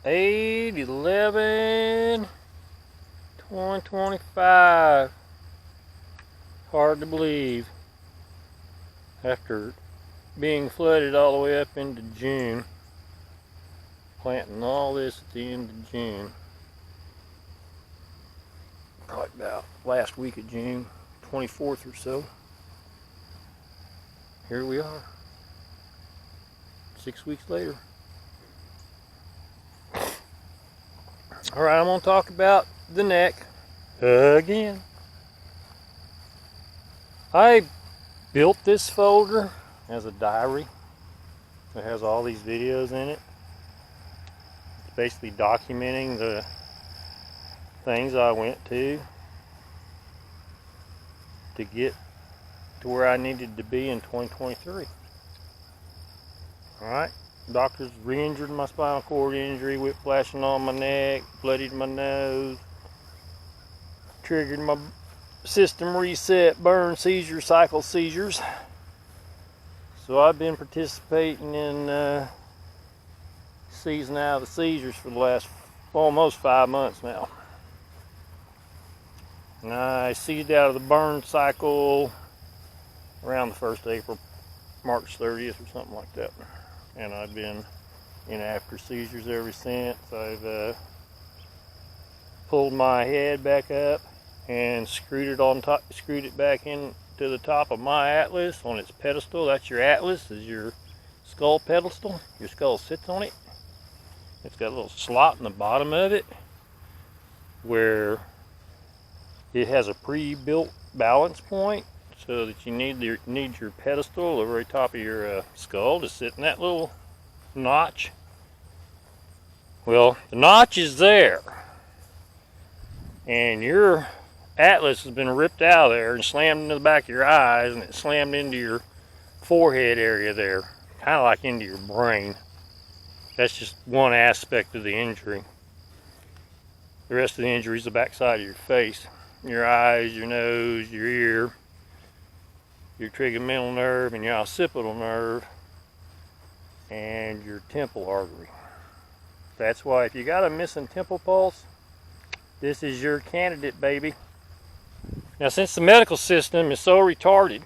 8/11/2025. Hard to believe. After being flooded all the way up into June, planting all this at the end of June, probably about last week of June, 24th or so. Here we are, 6 weeks later. All right, I'm going to talk about the neck again. I built this folder as a diary. It has all these videos in it. It's basically documenting the things I went to get to where I needed to be in 2023. All right. Doctors re-injured my spinal cord injury, whiplashing on my neck, bloodied my nose, triggered my system reset, burn, seizure, cycle seizures. So I've been participating in seizing out of the seizures for the last almost 5 months now. And I seized out of the burn cycle around the 1st of April, March 30th or something like that. And I've been in after seizures ever since. I've pulled my head back up and screwed it back into the top of my atlas on its pedestal. That's your atlas, is your skull pedestal. Your skull sits on it. It's got a little slot in the bottom of it where it has a pre-built balance point, so that you need your pedestal, the very top of your skull, to sit in that little notch. Well, the notch is there, and your atlas has been ripped out of there and slammed into the back of your eyes, and it slammed into your forehead area there, kind of like into your brain. That's just one aspect of the injury. The rest of the injury is the backside of your face, your eyes, your nose, your ear, your trigeminal nerve, and your occipital nerve, and your temple artery. That's why if you got a missing temple pulse, this is your candidate, baby. Now, since the medical system is so retarded,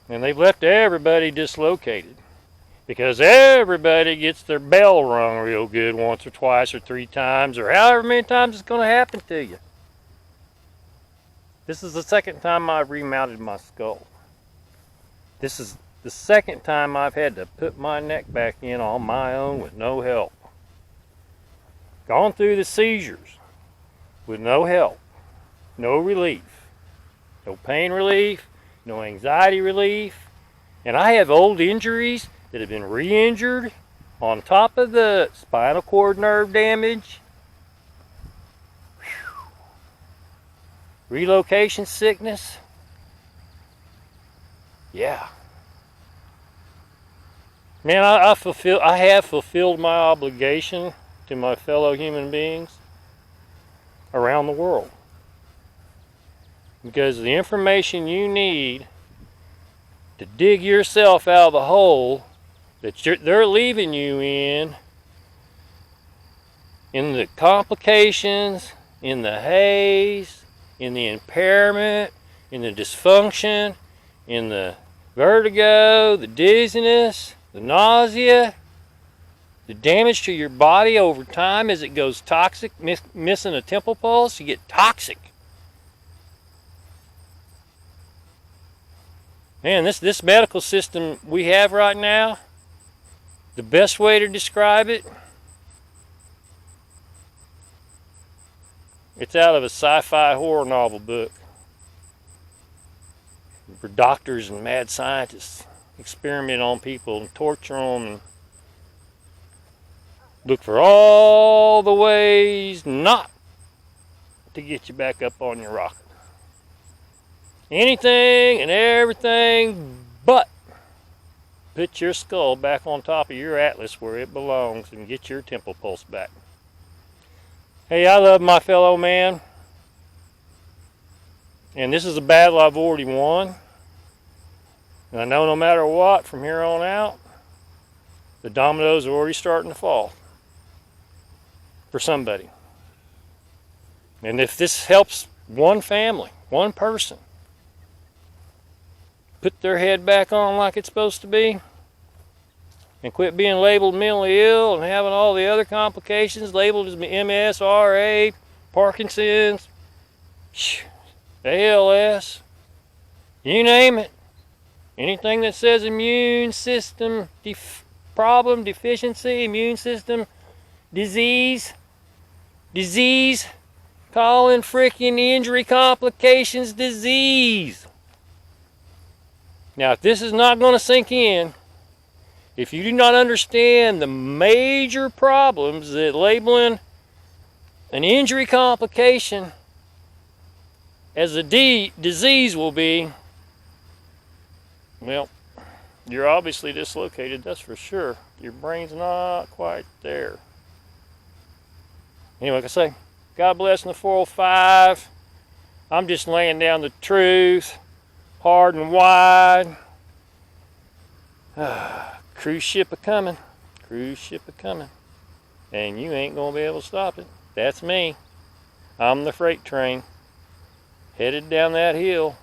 and they've left everybody dislocated, because everybody gets their bell rung real good once or twice or 3 times, or however many times it's going to happen to you. This is the second time I've remounted my skull. This is the second time I've had to put my neck back in on my own with no help. Gone through the seizures with no help, no relief, no pain relief, no anxiety relief, and I have old injuries that have been re-injured on top of the spinal cord nerve damage, relocation sickness. Yeah. Man, I have fulfilled my obligation to my fellow human beings around the world. Because the information you need to dig yourself out of the hole that they're leaving you in the complications, in the haze, in the impairment, in the dysfunction, in the vertigo, the dizziness, the nausea, the damage to your body over time as it goes toxic, missing a temple pulse, you get toxic. Man, this medical system we have right now, the best way to describe it, it's out of a sci-fi horror novel book, where doctors and mad scientists experiment on people and torture them and look for all the ways not to get you back up on your rocket. Anything and everything but put your skull back on top of your atlas where it belongs and get your temple pulse back. Hey, I love my fellow man, and this is a battle I've already won. And I know no matter what, from here on out, the dominoes are already starting to fall. for somebody. And if this helps one family, one person, put their head back on like it's supposed to be, and quit being labeled mentally ill and having all the other complications labeled as MS, RA, Parkinson's, ALS, you name it. Anything that says immune system problem, deficiency, immune system disease, calling freaking injury complications disease. Now, if this is not going to sink in, if you do not understand the major problems that labeling an injury complication as a disease will be, well, you're obviously dislocated, that's for sure. Your brain's not quite there. Anyway, like I say, God bless in the 405. I'm just laying down the truth, hard and wide. Cruise ship a-coming. Cruise ship a-coming. And you ain't going to be able to stop it. That's me. I'm the freight train, headed down that hill.